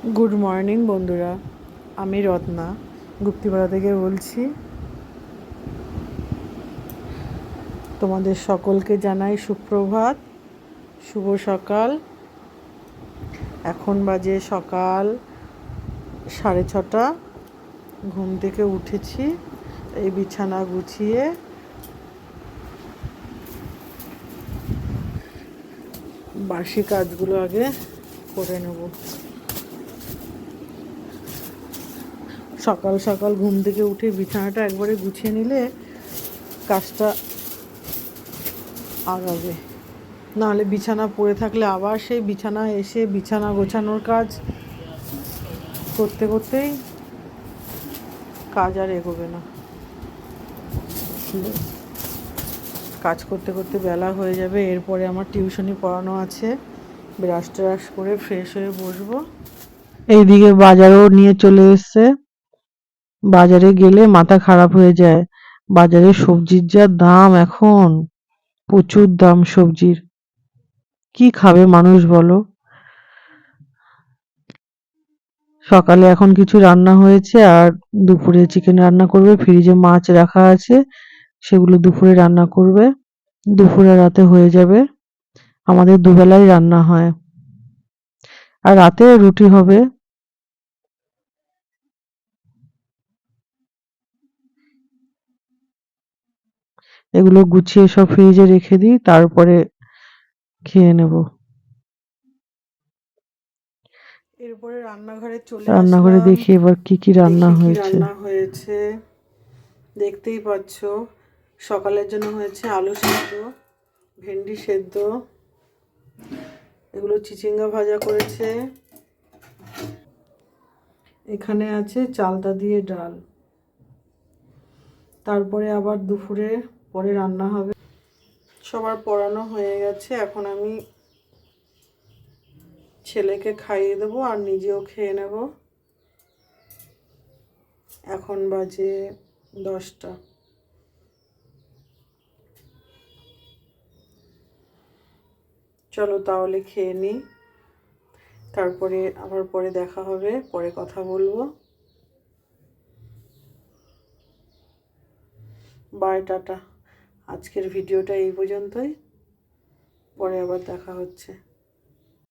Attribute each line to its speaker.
Speaker 1: Good morning বন্ধুরা, আমি রত্না গুপ্তিপাড়া থেকে বলছি। তোমাদের সকলকে জানাই সুপ্রভাত, শুভ সকাল। এখন বাজে সকাল 6:30। ঘুম থেকে উঠেছি, এই বিছানা গুছিয়ে বাসি কাজগুলো আগে করে নেব। সকাল সকাল ঘুম থেকে উঠে বিছানাটা একবারে গুছিয়ে নিলে কাজটা আগাবে, নাহলে বিছানা পড়ে থাকলে আবার সেই বিছানা এসে বিছানা গোছানোর কাজ করতে করতেই কাজ আর এগোবে না। কাজ করতে করতে বেলা হয়ে যাবে। এরপরে আমার টিউশনি পড়ানো আছে। ব্রাশ ট্রাশ করে ফ্রেশ হয়ে বসবো। এইদিকে বাজারও নিয়ে চলে এসছে। বাজারে গেলে মাথা খারাপ হয়ে যায়। বাজারে সবজির যা দাম এখন, প্রচুর দাম সবজির। কি খাবে মানুষ বলো? সকালে এখন কিছু রান্না হয়েছে, আর দুপুরে চিকেন রান্না করবে। ফ্রিজে মাছ রাখা আছে, সেগুলো দুপুরে রান্না করবে। দুপুরে রাতে হয়ে যাবে। আমাদের দুবেলাই রান্না হয়, আর রাতে রুটি হবে। এগুলো গুছিয়ে সব ফ্রিজে রেখে দিই, তারপরে খেয়ে নেব। এরপরে রান্নাঘরে চলে
Speaker 2: রান্নাঘরে
Speaker 1: আসলাম।
Speaker 2: দেখি এবার কি কি রান্না
Speaker 1: দেখি কি
Speaker 2: হয়েছে।
Speaker 1: রান্না হয়েছে। দেখতেই পাচ্ছ, সকালের জন্য হয়েছে আলু সেদ্ধ, ভেন্ডি সেদ্ধ, এগুলো চিচিঙ্গা ভাজা করেছে। এখানে আছে চালতা দিয়ে ডাল। তারপরে আবার দুপুরে পরে রান্না হবে। সবার পড়ানো হয়ে গেছে, এখন আমি ছেলেকে খাইয়ে দেবো আর নিজেও খেয়ে নেব। এখন বাজে 10টা। চলো তাহলে খেয়ে নিই, তারপরে আবার পরে দেখা হবে, পরে কথা বলবো। Bye, tata. আজকের ভিডিওটা এই পর্যন্তই, পরে আবার দেখা হচ্ছে।